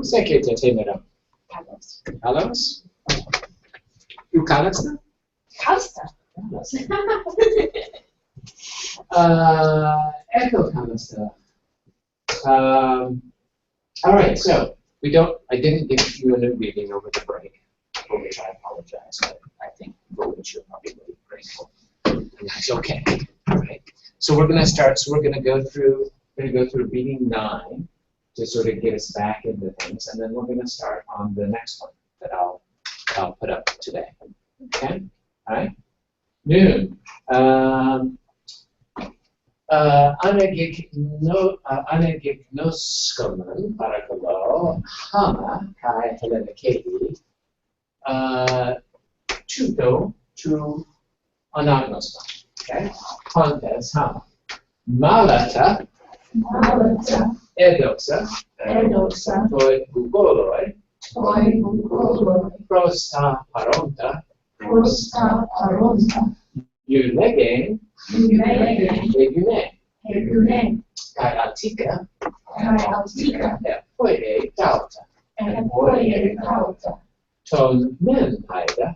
Sekete temeram. Kalos? You kalasta? Kalsta. Echo kalasta. All right, so I didn't give you a new reading over the break, for which I apologize. But I think for which you're probably really grateful. And that's okay. All right. So we're going to start. So we're going to go through reading 9 to sort of get us back into things, and then we're going to start on the next one that I'll put up today. Okay. All right. Noon. Anagignoskomen parakalo hama kai helenakedi tuto tu anagnosma. Okay. Contes hama. Malata edoxa toi gugoloi prosta paronta Eugene kai altika poie tauta ton men paida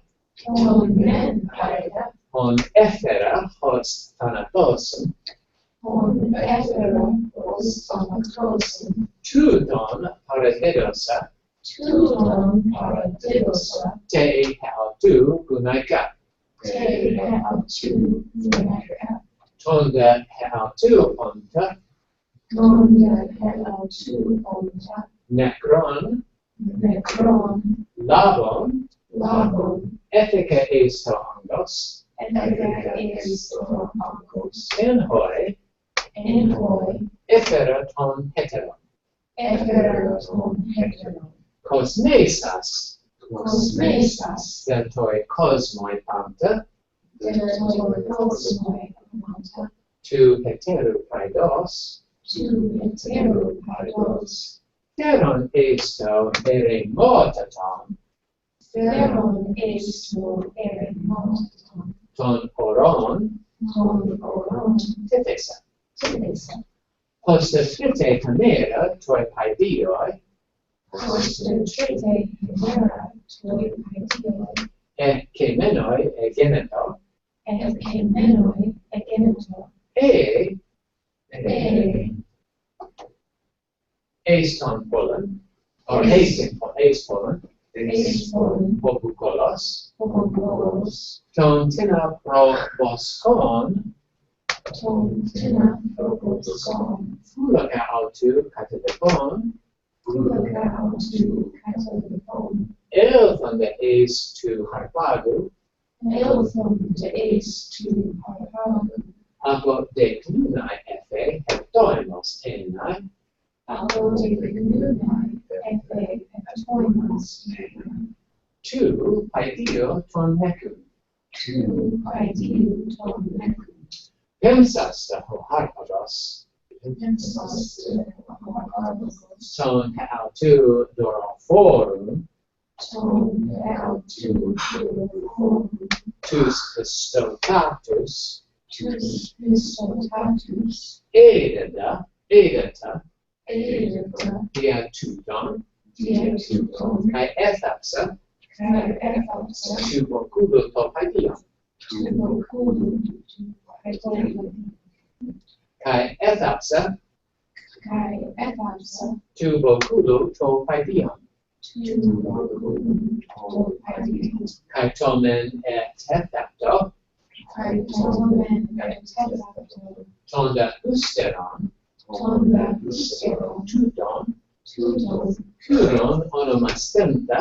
on efera hos thanatosum tudon paradedosa te hautu gunaika Tonda hautu onta Necron Labon Ethica esto angos Enhoi Efera ton heteron Cosmesas Dentoi cosmoi panta Tu heteru paidos Theron esto eremotaton Ton oron Tethesa Posta frite camera toi paidioi Kemenoi egeneto Eiston pollen, or ace pollen, Popukolos, Ton tina proboscon, Fulaca autu catedepon, El from the ace to harpagu, Apo de clunae efe heptoimos enae, Tu paidio ton necum. Pensas the harpados. Ton autu doroforum. Tus pistotatus. Edata. Dia tudon. Kai ethapsa. Tu boculo to paidion. Kai ethapsa. Tu boculo to paidion. Kai tomen et ethapto. Tonda usteron. Tudon. Curon onomastenta.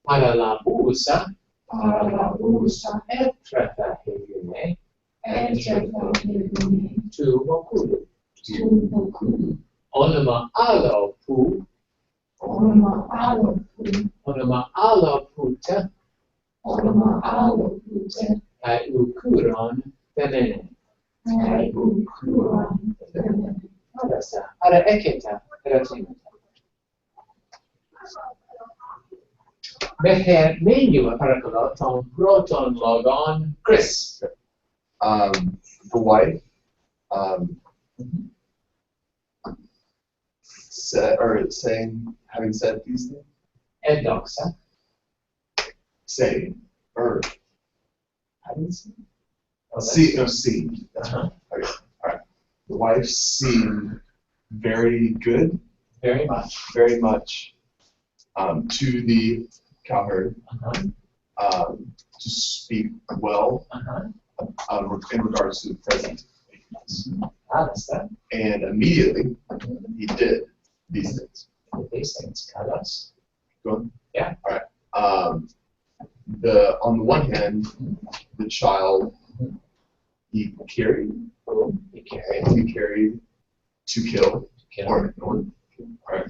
Para la busa. Et trefa hegune. Tu boculo. Onoma alo pu. Onoma alo puta. Kai ukuron femene. Ara eketa eratimata. Beher menu parakalo ton proton logon Chris. The wife, having said these things? Edoxa. Saying, or having said? Oh, Seemed. That's right. Okay. All right. The wife seemed very good. Very much. Very much to the cowherd. To speak well in regards to the present. Understand. And immediately he did these things. These things, Carlos. Go on. Yeah. All right. On the one hand, the child he carried to kill. Or all right.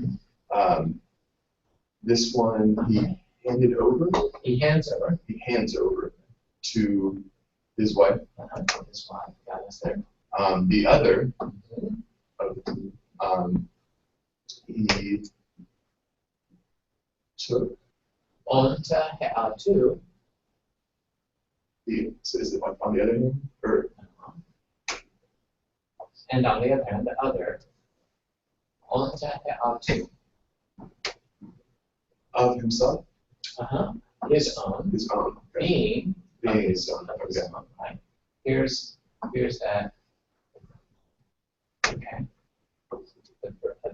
This one he handed over. He hands over To his wife. His wife. Got us there. The other of the two, he took Und to. so is it on the other hand? Or And on the other hand, the other. Und to. Of himself? His own. His own. Okay. Being His own. of his Okay. own, right? Here's that. Okay.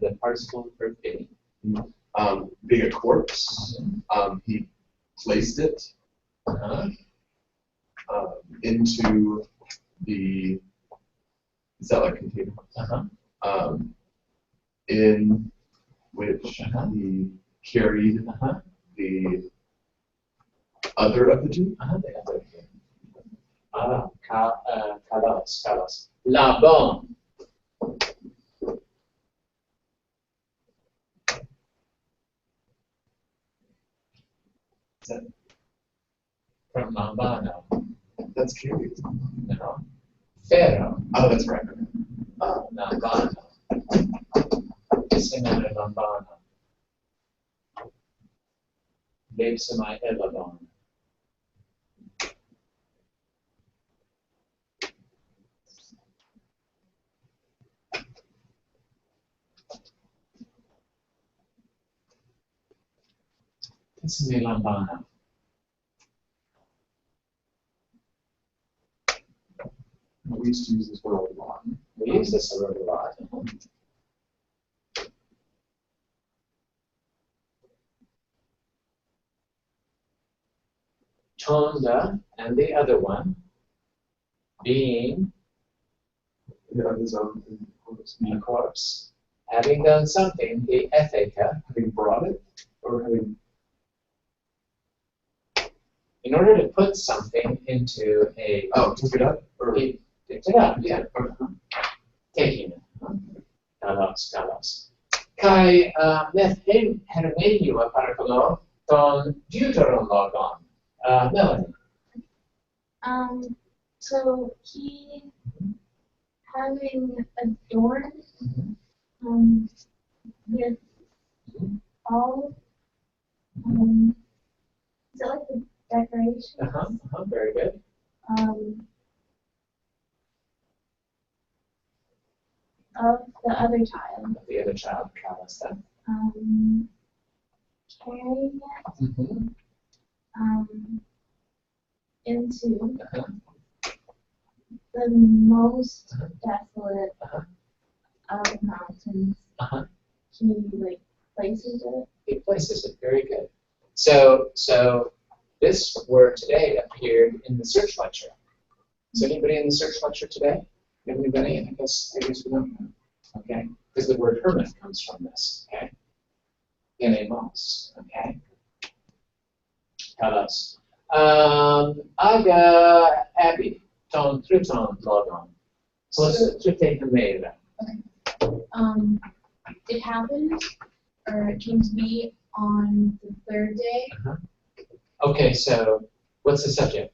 The participle verb being. Being a corpse, he placed it into the. Is that like container? In which he carried the other of the two. The other. Carlos. La bonne. Is that, From Lambano. that's carried. No. Ferro. Oh, that's right. Lambano. Semana Lambano. Lebsemai Elabon. Semai Lambano. We used to use this word a lot. We use this word a lot. Tonda and the other one being Yeah, his own corpse. a corpse. Having done something, the etheka, Having brought it, or having. in order to put something into a. Oh, took it up, or. He picked it up, yeah. Taking it. Carlos. Kai meth hermenio paracolo ton deuterologon. Melanie. So he having adorned with all is it like the decorations? Very good. Of the other child. The other child, Carlos. Carrying it into the most desolate of mountains. He like places it. He places it. Very good. So this word today appeared in the search lecture. Is anybody in the search lecture today? Anybody? I guess we don't know. Okay, because the word hermit comes from this. Okay, Genemos. Okay. Carlos. Aga Abby. Ton triton logon. So let's take the maid. It happened, or it came to be on the third day. Okay, so what's the subject?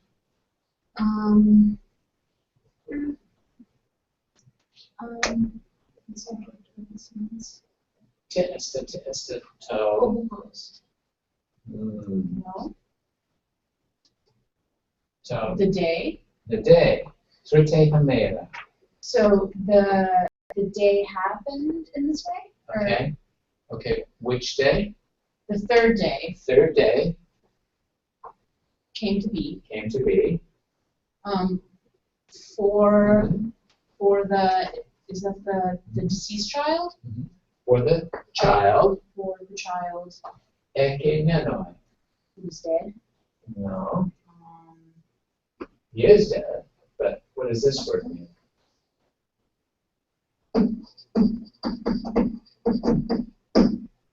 To. No. So The day. the day. Trite hamera. So the day happened in this way, or Okay. Okay, which day? The third day Third day came to be. came to be. For the, is that the deceased child? For the child, For the child ekenenoi. who's dead. No, he is dead, but what does this word mean?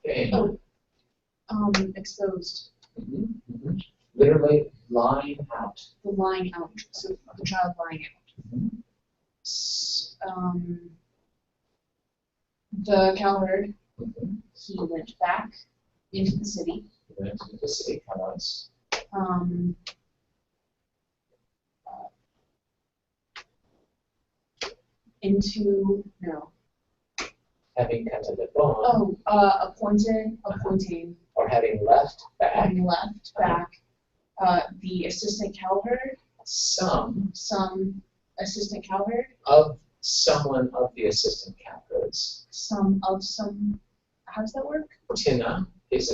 Okay. Exposed. Literally lying out. The lying out. So the child lying out. Mhm. The cowherd, Mhm. he went back into the city. He went to the city palace. Um, Having cut the bone, appointing, or having left back having left back, the assistant cowherd, some assistant cowherd, of someone of the assistant cowherds. how does that work? Tina is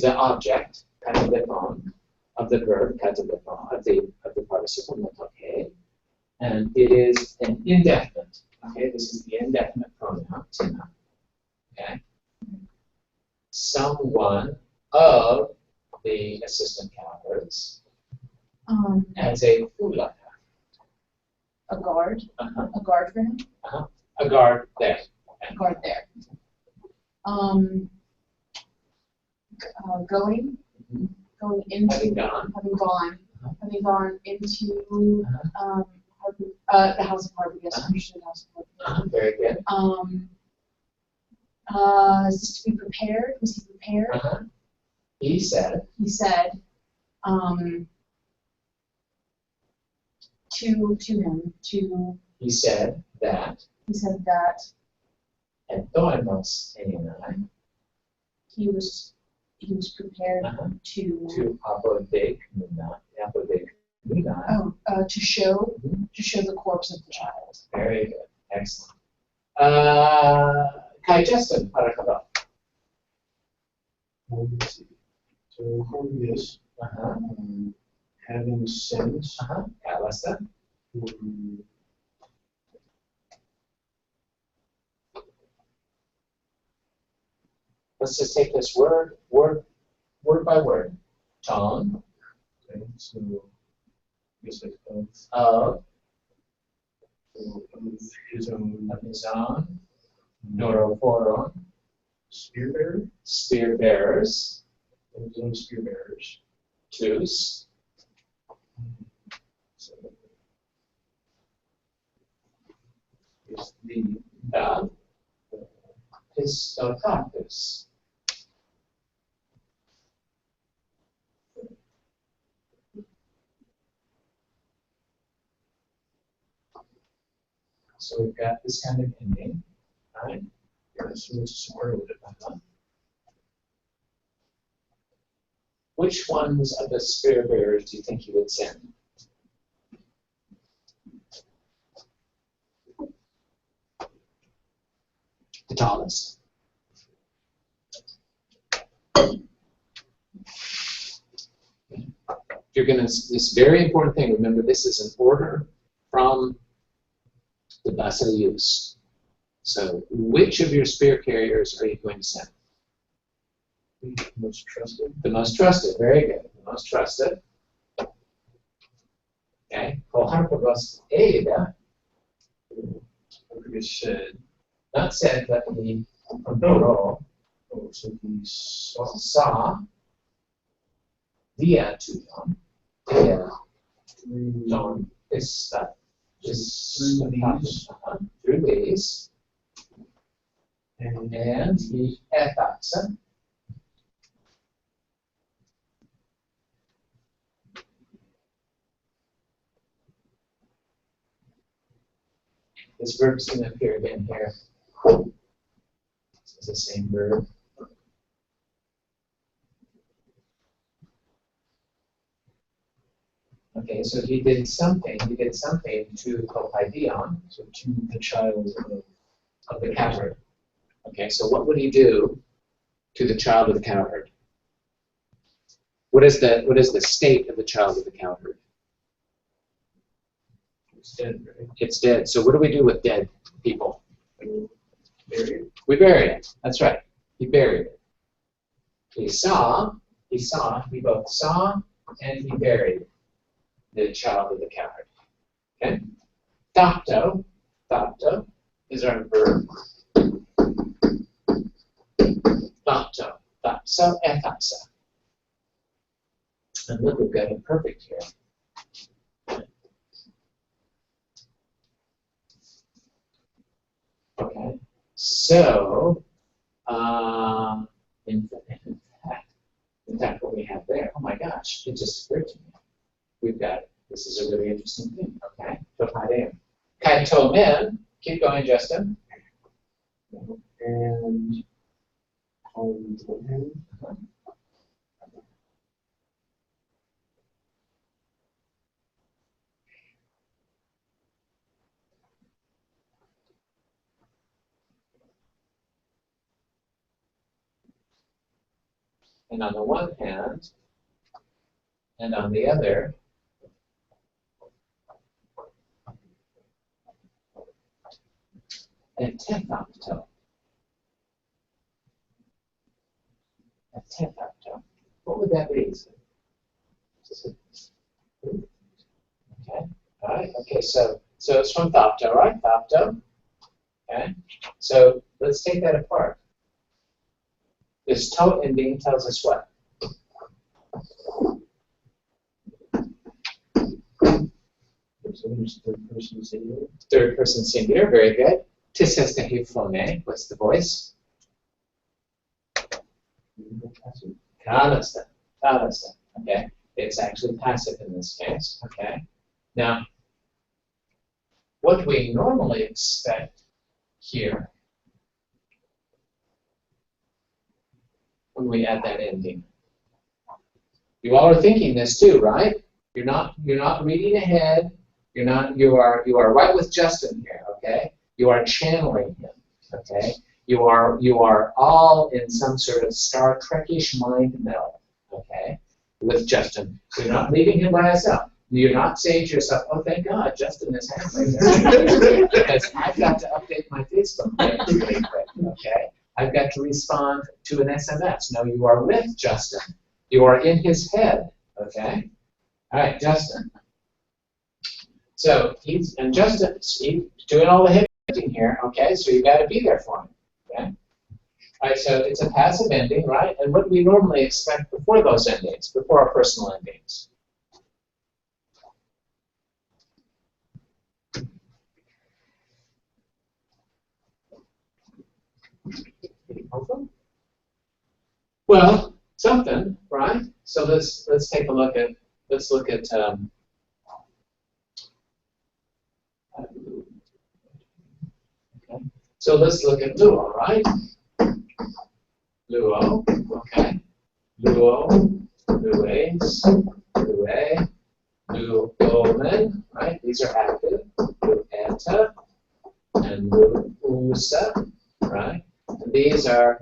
the object, katalipon, of the verb katalipon, of the participle metoke, and it is an indefinite. Okay, this is the indefinite pronoun, tina. Okay, someone of the assistant cowherds as a fulaka. A guard, Uh-huh. a guard for him, A guard there. a guard there. Going into, Having gone. having gone into, the House of Harvard, yes, understood the House of Harvard. Very good. Is this to be prepared? Was he prepared? He said, He said, he said that, entoimos enai, he was prepared to apodek nunai. to show the corpse of the child. Very good. Excellent. Kai Justin, parakaba. Let's see. So Horvius, having sent, Kalasta. Let's just take this word by word. Tom, okay, so I guess like of his own Amazon, Noroforon, spear bearer, spear bearers, his own spear bearers. Tus, So it's the Pistotatus. So we've got this kind of ending, right? so it's a superlative. Which ones of the spear bearers do you think you would send? The tallest. You're going to, this very important thing, remember this is an order from the Basileus. So which of your spear carriers are you going to send? The most trusted. The most trusted, very good. The most trusted. Okay. Koharpagos Ada, Horvius said, not said, but he from Poro so he saw saw dia tuyon. Dia through tuyon is that through these, through these, and and he efaxa. This verb is going to appear again here. It's the same verb. Okay, so he did something to Kopaidion. so to the child of of the cowherd. Okay, so what would he do to the child of the cowherd? What is the state of the child of the cowherd? It's dead, right? It's dead. So what do we do with dead people? Bury it. We bury it. That's right. He buried it. He both saw and he buried the child of the cowherd. Okay? Thapto is our verb. Thapto, thapso, ethapsa. And look, we've got imperfect here. Okay, so in fact, what we have there, oh my gosh, it just occurred to me. We've got, this is a really interesting thing, okay? Kaitomen, keep going, Justin. And And on the one hand, and on the other, a tethapto. A tethapto. What would that be? Okay. All right. Okay. So it's from thapto, right? Thapto. Okay. So let's take that apart. This to ending tells us what? third person singular. Third person singular. Very good. Tisestehifone. What's the voice? Kalasta. Kalasta. Okay. It's actually passive in this case. Okay. Now, what we normally expect here when we add that ending. You all are thinking this too, right? You're not reading ahead. You are right with Justin here, okay? You are channeling him, okay? You are all in some sort of Star Trek-ish mind meld, okay? With Justin. You're not leaving him by himself. You're not saying to yourself, oh, thank God, Justin is handling this. Because I've got to update my Facebook page really quick, okay? I've got to respond to an SMS. No, you are with Justin. You are in his head, okay? All right, Justin. So he's doing all the hitting here, okay? So you got to be there for him, okay? All right, so it's a passive ending, right? And what do we normally expect before those endings, before our personal endings? Well, something, right? So let's take a look at okay. So let's look at luo, right? Luo, okay. Luo, lues, lue, luomen, right? These are active. Lueta and luusa, right? And these are.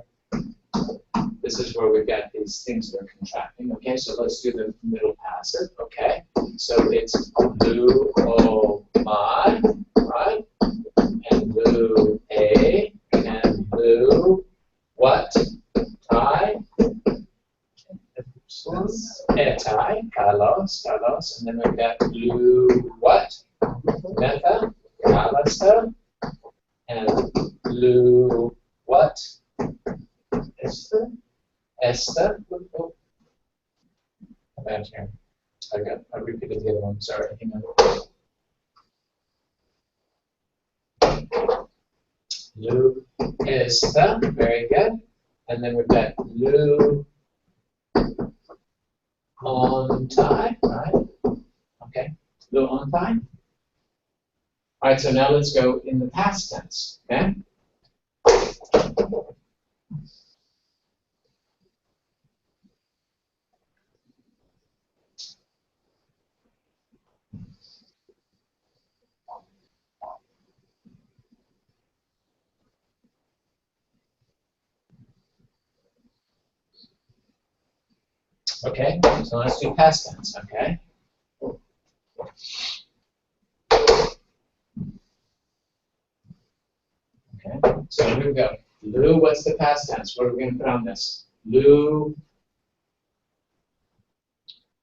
This is where we've got these things that are contracting. Okay, so let's do the middle passive. Okay, so it's lu o my, right? And lu a and lu what? Tai. Etai, Carlos, and then we've got lu what? Meta, Calista, and lu what? Esther. Oh. About here. I repeated the other one. Sorry. Hang on. Lu Esther. Very good. And then we've got Lu Ontai. Right. Okay. Lu Ontai. All right. So now let's go in the past tense. Okay. Okay, so let's do past tense, okay? Okay, so here we go. Lou, what's the past tense? What are we going to put on this? Lou.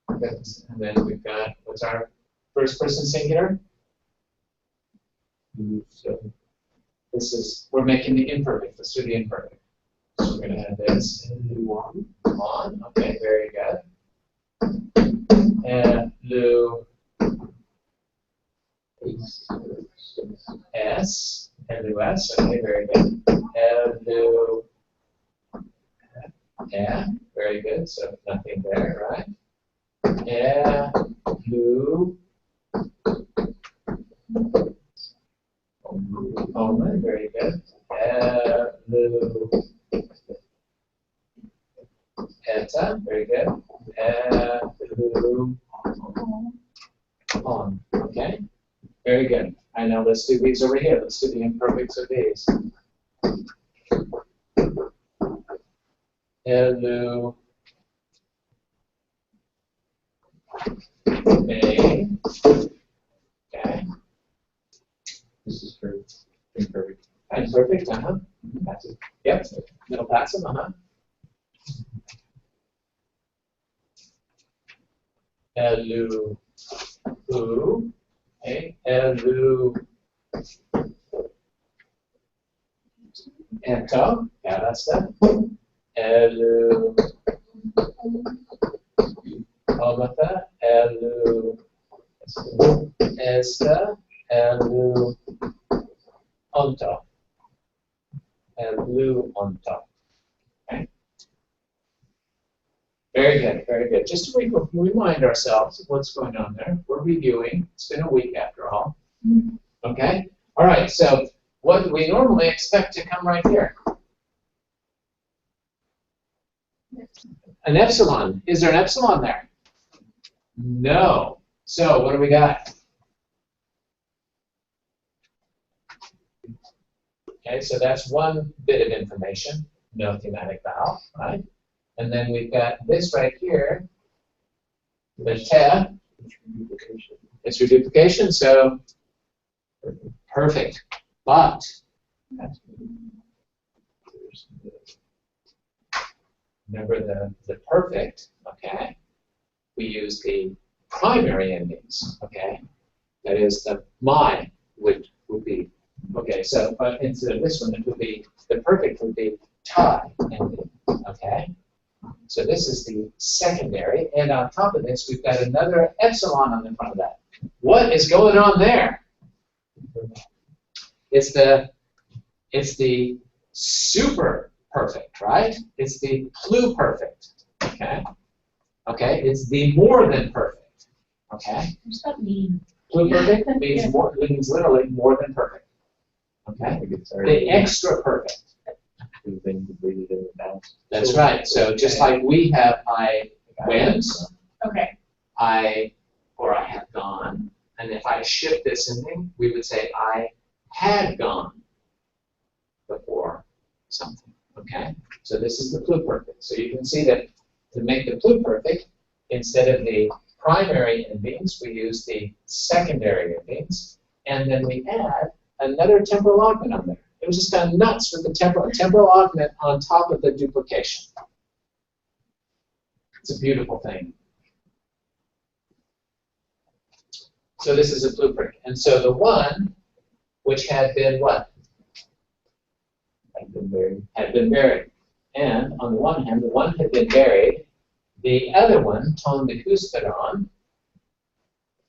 And then we've got, what's our first person singular? So this is, we're making the imperfect. Let's do the imperfect. So we're going to have this. On. On. Okay, very good. And Lou. S. L-U-S. Okay, very good. L-U. Yeah, very good. So nothing there, right? L-U. Omen, very good. L-U. Eta, very good. L-U. On. Okay. Very good. I know, let's do these over here. Let's do the imperfects of these. Hello. May. Okay. This is for imperfect. Imperfect, uh-huh. Passive. Yep. Middle passive, uh-huh. Hello. Who. Okay. Hello. Ento. Yeah, that's that. Hello. Almata. Hello. Esta. Hello. Onto. Hello. Onto. Okay. Very good, very good. Just to remind ourselves of what's going on there. We're reviewing. It's been a week after all. Okay? All right, so what do we normally expect to come right here? An epsilon. Is there an epsilon there? No. So what do we got? Okay, so that's one bit of information. No thematic vowel, right? And then we've got this right here, the te. It's reduplication, so perfect. But remember the perfect, okay? We use the primary endings, okay? That is the my would be, okay, so but instead of this one, it would be, the perfect would be tie ending, okay? So this is the secondary, and on top of this, we've got another epsilon on the front of that. What is going on there? It's the super perfect, right? It's the pluperfect, okay? Okay, it's the more than perfect, okay? What does that mean? Pluperfect means more, means literally more than perfect, okay? The extra perfect. That's right. So just like we have I went, Okay. I have gone, and if I shift this ending, we would say I had gone before something. Okay? So this is the pluperfect. So you can see that to make the pluperfect, instead of the primary endings, we use the secondary endings, and then we add another temporal augment on there. It was just kind of nuts with the temporal augment on top of the duplication. It's a beautiful thing. So this is a blueprint. And so the one which had been what? Had been buried. And on the one hand, the one had been buried. The other one, ton de kusteron,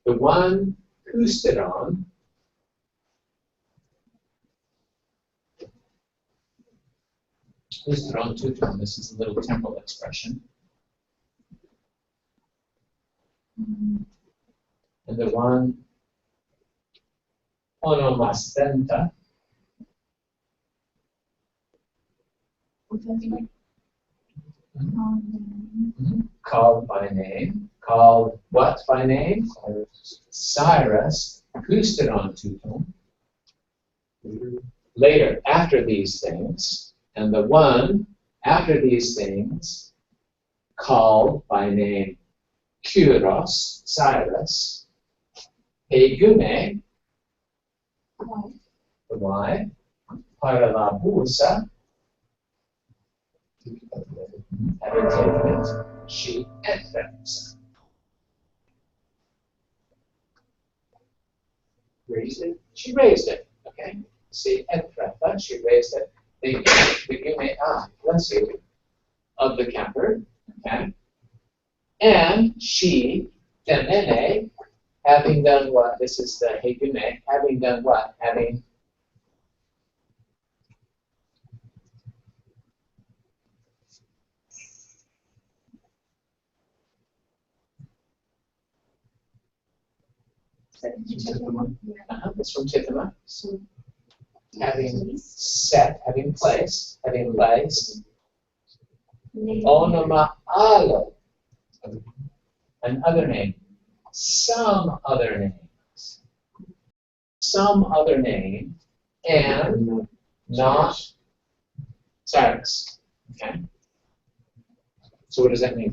the one kusteron, kusteron tuton, this is a little temporal expression. And the one onomastenta. What's that mean? Called by name. Called what by name? Cyrus. Kusteron tuton. Later, after these things, and the one after these things called by name Kyros, Cyrus, Hegume, the wife, Paralabusa, having taken it, she enters. Raised it, she raised it, okay? See, Etrefa, she raised it. The Gume, bless you, of the camper, okay? And she, Temene, having done what? This is the Hegume, having done what? Having It's from Tithema. Having set, having placed, Onoma Alo, another name, some other name, and not Cyrus. Okay. So what does that mean?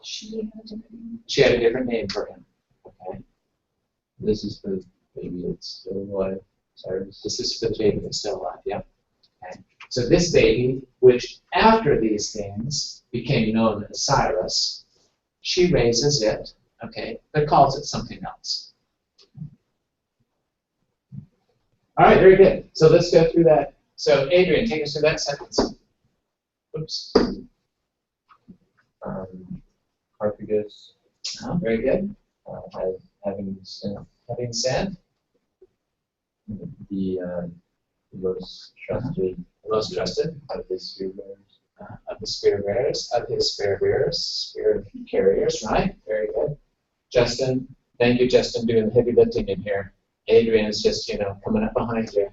She She had a different name for him. Okay. This is the baby that's still alive, Cyrus. This is for the baby that's still alive. Yeah. Okay. So this baby, which after these things became known as Cyrus, she raises it. Okay, but calls it something else. All right, very good. So let's go through that. So Adrian, take us through that sentence. Oops. Harpagus, Very good. having sent Having said, the most trusted of his spirit bearers. of his spirit bearers, spirit carriers, right? Very good. Justin, thank you, Justin, doing the heavy lifting in here. Adrian's just, coming up behind you.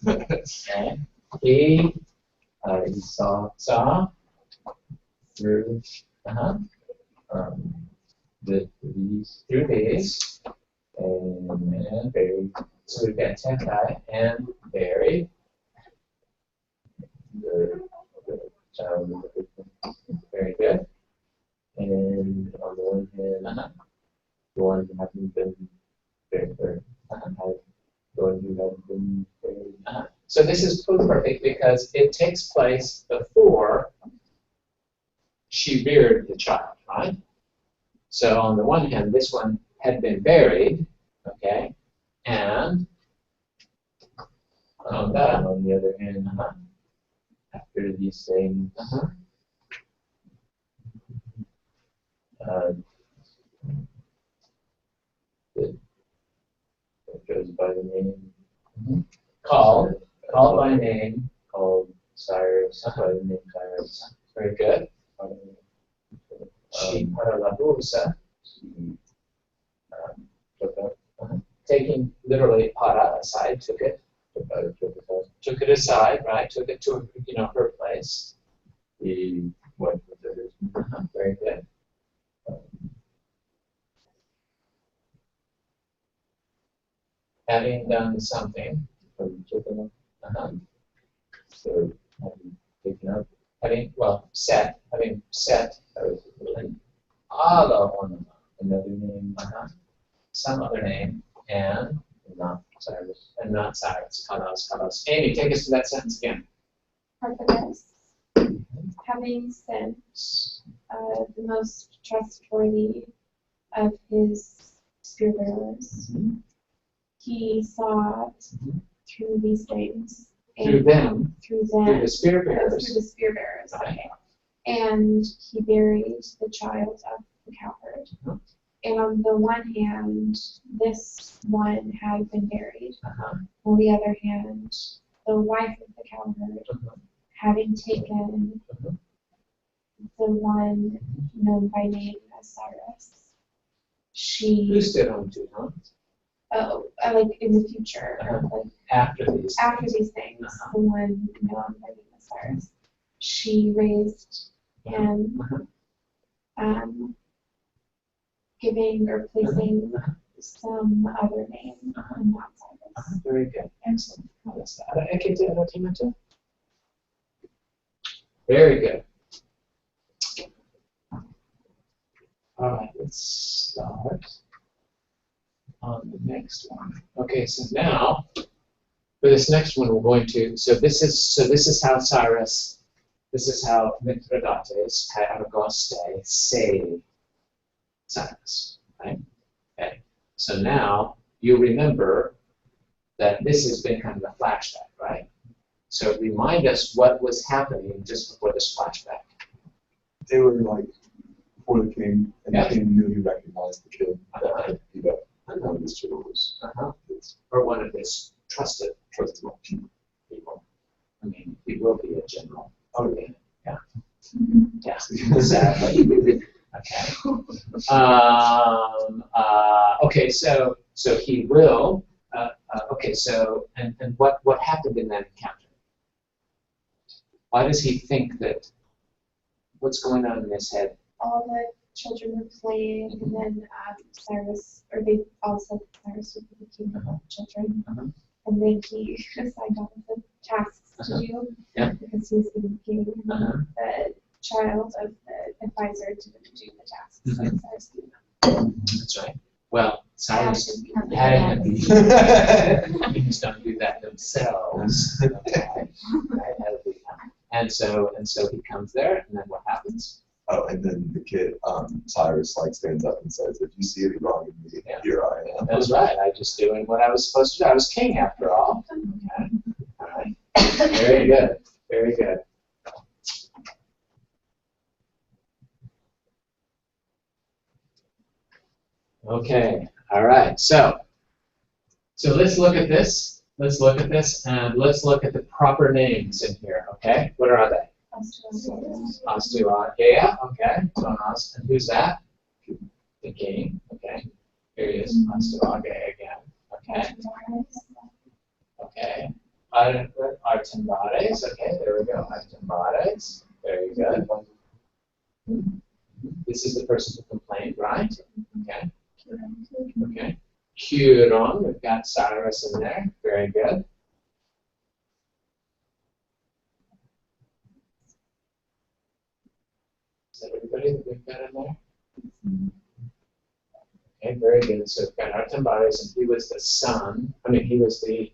Okay. He saw saw through uh-huh, these through these, and buried so we've got Tenkai and buried. the child of the victim. Very good. And on the one hand, Uh-huh. the one who hasn't been buried, or the one who hasn't been buried. So this is perfect because it takes place before she reared the child, right? So on the one hand, this one had been buried, okay, and on the other hand, after these things, it goes by the name called by name. called Cyrus, by the name Cyrus. Very good. She paralabusa, He took up, taking literally para aside, took it aside, right? Took it to her place. he went with others. Very good. Having done something, From chicken, uh-huh. so having taken up, having set and alo on another name, some other name, and not Cyrus. not Cyrus. Kalos. Amy, take us to that sentence again. Harpagus, having sent the most trustworthy of his spear bearers, he saw through these things. Through them. Through Through the spirit through bearers. the spear bearers. Right. Okay. And he buried the child of the cowherd. And on the one hand, this one had been buried. On the other hand, the wife of the cowherd, having taken the one known by name as Cyrus, Who she, stood on to, like in the future, like after these. after these things, the one known by name as Cyrus, she raised him, giving or placing some other name, and not Cyrus. Very good. Excellent. Very good. All right, let's start on the next one. Okay, so now for this next one, we're going to. So this is how Cyrus. This is how Mithridates had Argoste saved Cyrus, right? Okay. So now you remember that this has been kind of a flashback, right? So remind us what was happening just before this flashback. They were like before the king, and Yeah. the king knew he recognized the kid that had beat up one of his children was his Or one of his trusted trusted people. people. I mean, he will be a general. Oh yeah. Yeah. Yeah. Exactly. Okay. Okay. So he will. Okay. So and what happened in that encounter? Why does he think that? What's going on in his head? All the children were playing, and then Cyrus, or they all said Cyrus would be the king of all the children. Uh-huh. And then he assigned all of the tasks to do, Yeah. because he was the king, and Uh-huh. the child of the advisor didn't do the tasks. So Mhm. Cyrus did them. That's right. Well, Cyrus Yeah. had kings don't do that themselves. Okay. Right? And so he comes there, and then what happens? Oh, and then the kid, Cyrus, like stands up and says, "If you see any wrong in me, Yeah. here I am." That's right. I just doing what I was supposed to do. I was king after all. Okay. All right. Very good. Very good. Okay. All right. So let's look at this. Let's look at this, and let's look at the proper names in here. Okay. What are they? Ostuagea. Okay. Jonas. And who's that? The king. Okay. Here he is. Ostuagea again. Okay. Okay. Artembares. Okay, there we go. Artembares. Very good. This is the person who complained, right? Okay. Okay. Curon. We've got Cyrus in there. Very good. Is that everybody that we've got in there? Okay, very good. So we've got Artembares, and he was the son. I mean, he was the.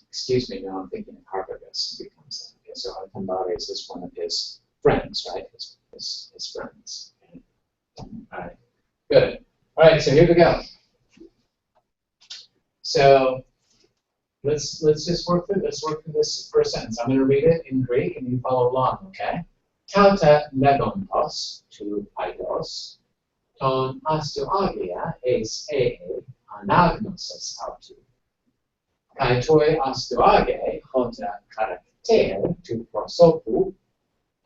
Excuse me. Now I'm thinking of Harpagus becomes. Okay, so Artembares is one of his friends, right? His friends. Okay. All right. Good. All right. So here we go. So let's just work through. Let's work through this first sentence. I'm going to read it in Greek, and you follow along. Okay. Tauta legontos to paidos. Ton astuagia eis anagnosis autu. Kai toi astuage hota karakter tu prosopu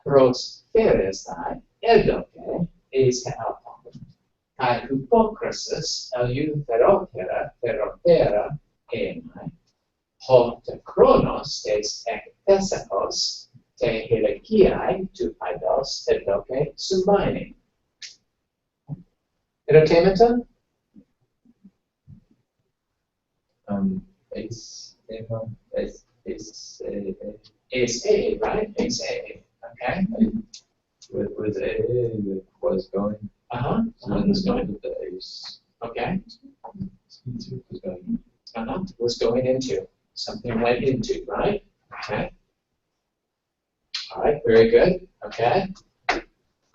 pros ferestai edoke eis helpon. Kai hypocrisis eliu ferotera emai. Hota chronos eis ekthesakos te helekiai tu paidos edoke sumbaini. Erotemata? Ace, Is A, right? Is A. Okay. with A was going. Someone was going. With the ace. Okay. Was going. Was going into. Something went into, right? Okay. All right. Very good. Okay.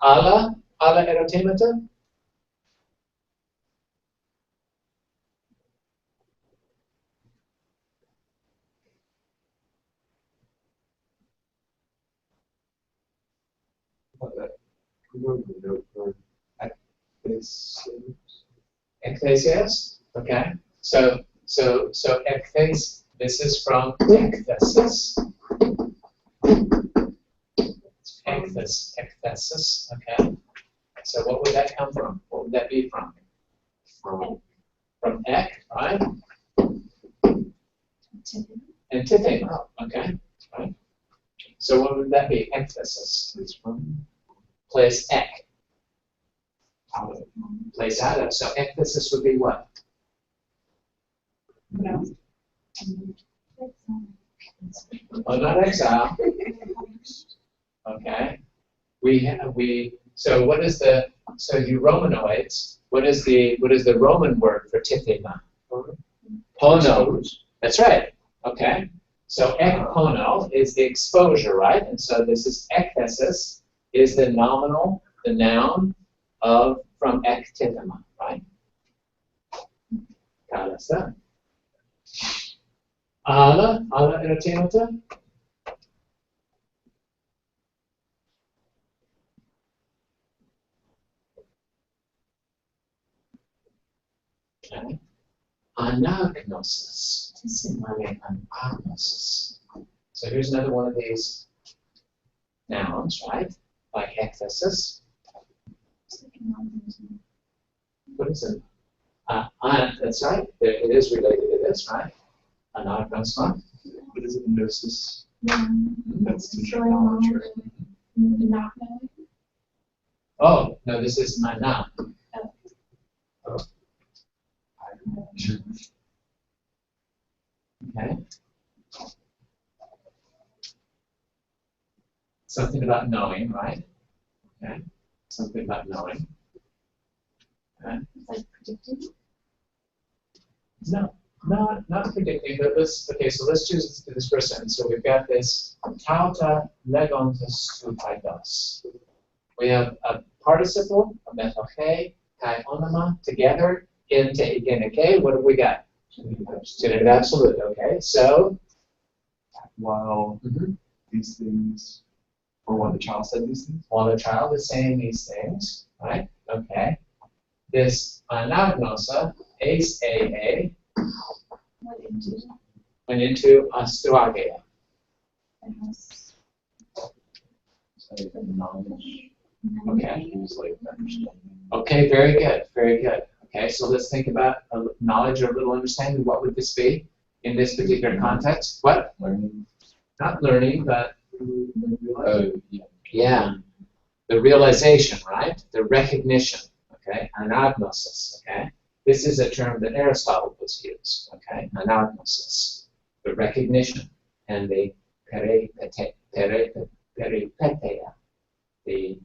Alla erotemata? Ekthesias. Okay. So ekthes. This is from ekthesis. Ekthesis. Okay. So what would that come from? What would that be from? From ek, right? Antithema. Okay. Right. So what would that be? Ekthesis. It's from place ek. Place out of. So ekthesis would be what? Oh, not exile. Okay. So so you Romanoids, what is the Roman word for tithema? Pono. That's right. Okay. So ekpono is the exposure, right? And so this is ekthesis is the nominal, the noun from ektithema, right? Kalasa. Ala erotemata. Okay. Anagnosis. What is in my anagnosis? So here's another one of these nouns, right? Like ekthesis. What is it? That's right. It is related to this, right? Anagnosis. What is it? Gnosis. That's to Showing knowledge, knowledge right? and not knowing. Oh, no, this is mana. Okay. Something about knowing, right? Okay. Something about knowing. Okay. It's like predicting. No, not predicting, but so let's choose this first sentence. So we've got this tauta legontus tupaidos. We have a participle, a metoche, kai onoma, together, in te igenike. What have we got? Genitive absolute, okay. So, While these things, or while the child said these things? while the child is saying these things, right? Okay. This anagnosa, ace AA, What into went into astuagea. the house. So knowledge. Okay. Use like understanding. Okay, very good, very good. Okay, so let's think about knowledge or a little understanding. What would this be in this particular context? What? Learning. Not learning, but Oh, yeah. yeah, the realization, right? The recognition. Okay, anagnosis. Okay, this is a term that Aristotle was used. Okay, anagnosis, the recognition, and the peripeteia, the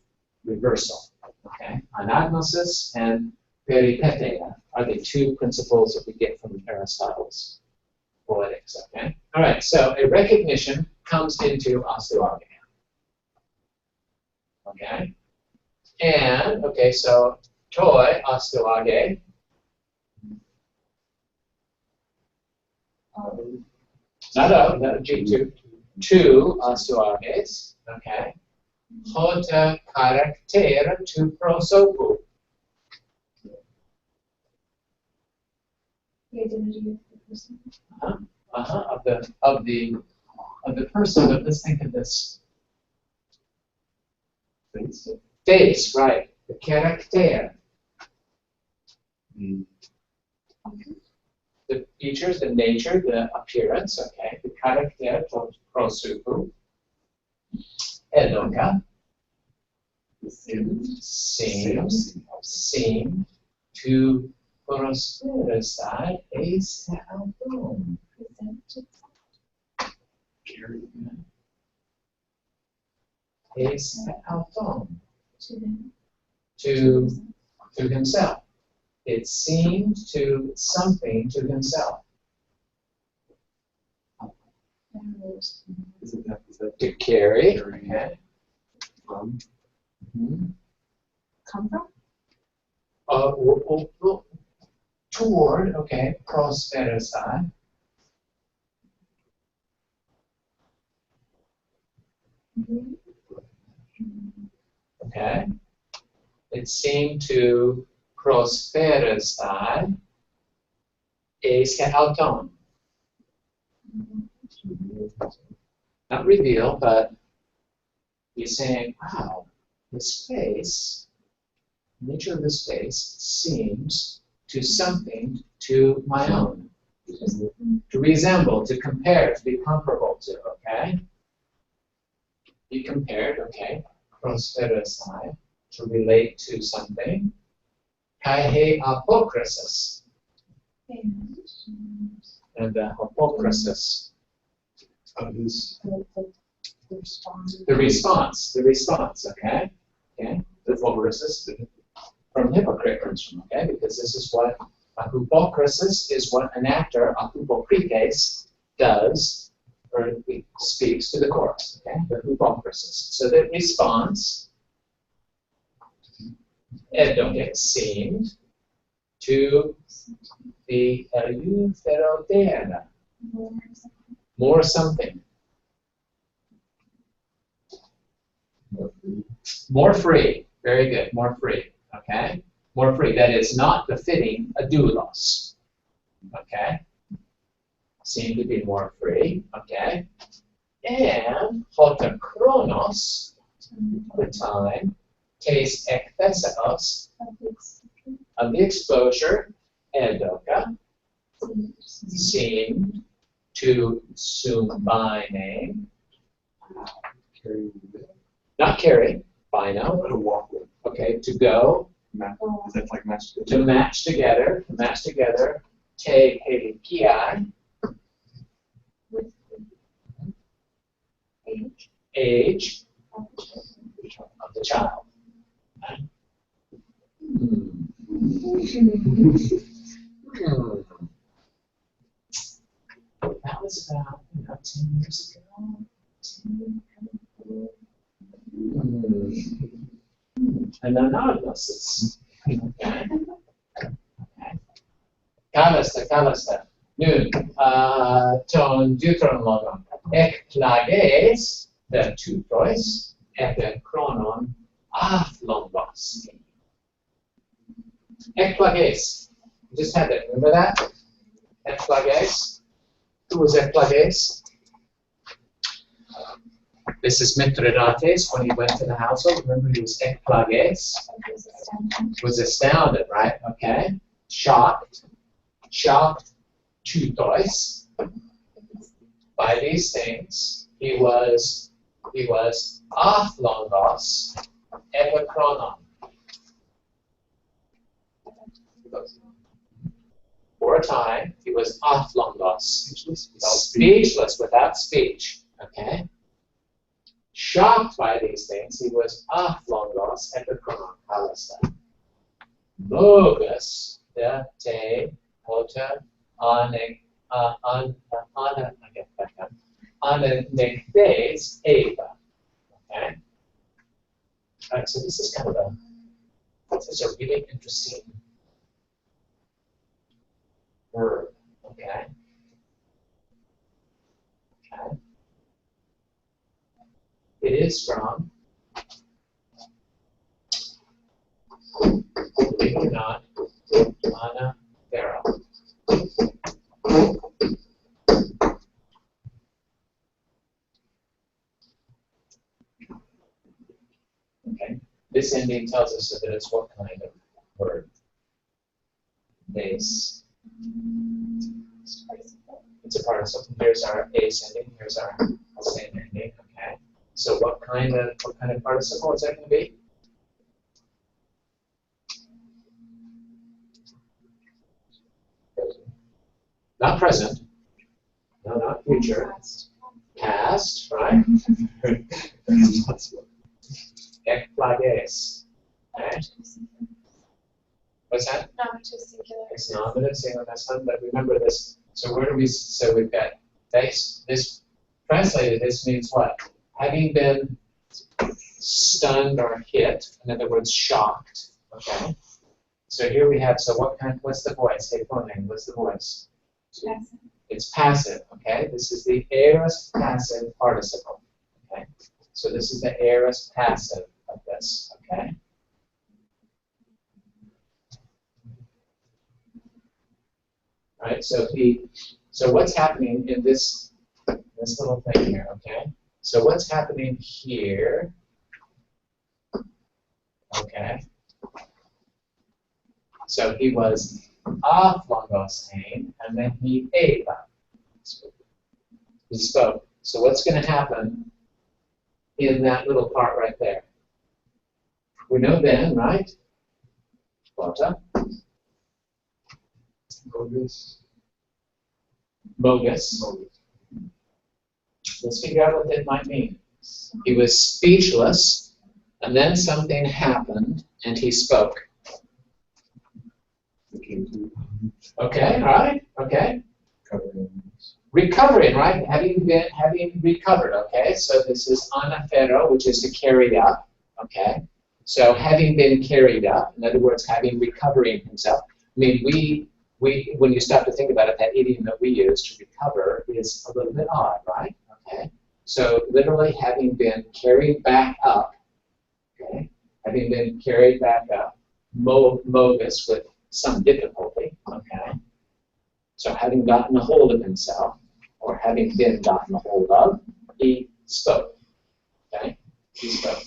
reversal. Okay, anagnosis and peripeteia are the two principles that we get from Aristotle's Poetics. Okay, all right. So a recognition comes into astuagea. Okay, and okay, so toi astuage. Not G2. Two astuages. Okay. Hota character to prosopu. The identity of the person. Of the person, but let's think of this. Face. Face, right. The character. The features, the nature, the appearance, okay. The character to prosupu. Edoka. Seem to prosperity eis album. Presented Eis album. to them. To himself. It seemed to something to himself. Is that To carry. Okay. from? Come from? Toward, okay, prosperity. Okay. It seemed to prosperity eis auton. Not reveal, but he's saying, wow, the space, nature of the space seems to something to my own. To resemble, to compare, to be comparable to, okay? Be compared, okay? Prosperity, to relate to something. Kai he apokrisis. And the apokrisis. Of his. The response. The response, okay? Okay? That's what we're assisted. From hypocrite comes from, okay? Because this is what a hypokrisis is what an actor, a hypocrites, does or speaks to the chorus, okay? The hypokrisis. So the response, Edoke seemed to the Eleutherodea, more something. More free. Very good. More free. Okay? More free. That is not befitting a doulos. Okay? Seem to be more free. Okay? And hotochronos, the time, tes ektheseos, of the exposure, edoka, seemed to by name, Carry not carry, by now, to walk with. okay, to go, Is that like match? to match together, te helikiai, age of the child. That was about 10 years ago. And anagnosis. Okay. Kalasta. Nun, ton deuteronologon. Ek plages, the tutois, et chronon athlongos. Ek plages. We just had that. Remember that? Ek plages. Who was Ek plages? This is Mithridates when he went to the household. Remember, he was Ek plages. Was astounded, right? Okay. Shocked, tutois, by these things. He was athlongos, epikronon. For a time, he was athlongos, speechless, without speech. Okay. Shocked by these things, he was athlongos, epikronon, kalasta. Mogus, the te, hota, anektes, eva. Okay? Alright, so this is kind of it's a really interesting verb. Okay? Okay. It is from, believe it or not, Ana Vera. Okay, this ending tells us that it's what kind of word? Base. It's a participle. Here's our base ending. Here's our same ending. Okay. So what kind of participle is that going to be? Not present. No, not future. Past, right? Ek plages. Okay. What's that? Nominative singular. It's nominative singular. That's not. But remember this. So where do we? So we've got this translated. This means what? Having been stunned or hit. In other words, shocked. Okay. So here we have. So what kind? What's the voice? Hey, phone name. What's the voice? Passive. It's passive, okay? This is the aorist passive participle, okay? So this is the aorist passive of this, okay? All right, so what's happening in this little thing here, okay? So what's happening here, okay? So he was athlongosane, and then he ate. He spoke. So what's going to happen in that little part right there? We know then, right? Bota. Bogus. Let's figure out what that might mean. He was speechless And then something happened, and he spoke. Okay, all right, okay. Recovering, right? Having recovered, okay? So this is anaphero, which is to carry up, okay? So having been carried up, in other words, having recovering himself. I mean, we when you stop to think about it, that idiom that we use to recover is a little bit odd, right? Okay. So literally having been carried back up, okay? Having been carried back up, mogus with some difficulty, okay? So having gotten a hold of himself, or having been gotten a hold of, he spoke, okay? He spoke.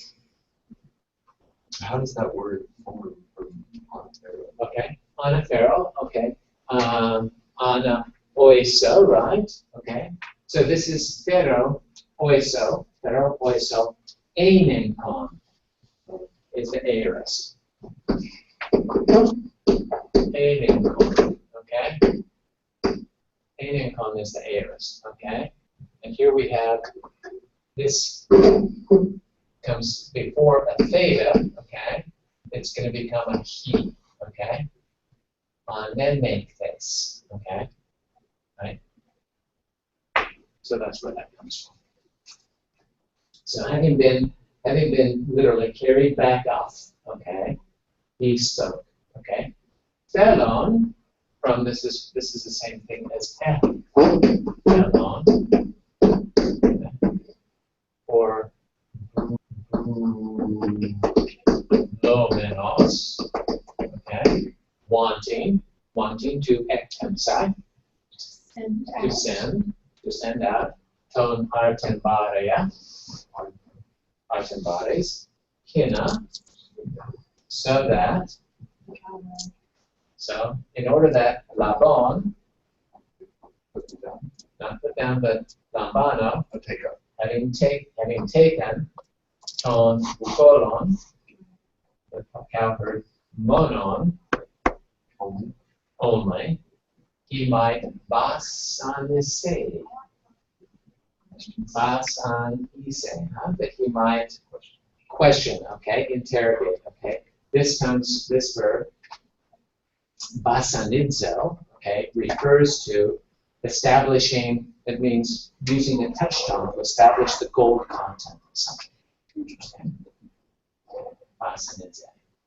How does that word form from anaphero? Okay, anaphero, okay. Ana oiso, right? Okay. So this is phero oiso, einenkon is the aorist. Einenkon, okay? Einenkon is the aorist, okay? And here we have this comes before a theta, okay? It's going to become a he, okay? And then make this, okay? Right? So that's where that comes from. So having been literally carried back off, okay? He spoke, okay? Thelon, from this is the same thing as Patty. Thelon, or Lomenos, okay? Wanting to ektemsai, to send out. Ton artembaria, artembares, hina, so that, so in order that labon, not put down, but lambano, Take up. having taken ton bukolon, the cowherd, monon, only, he might basanise, that he might question, okay, interrogate, okay. This verb, basanidzo, okay, refers to establishing, it means using a touchstone to establish the gold content of something. Okay. Basanidze,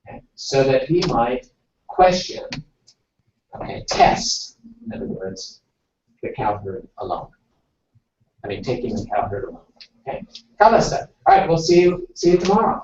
okay. So that he might question, okay, test, in other words, the cowherd alone. I mean, taking the cowherd alone. Okay? Kalasa. All right, we'll see you tomorrow.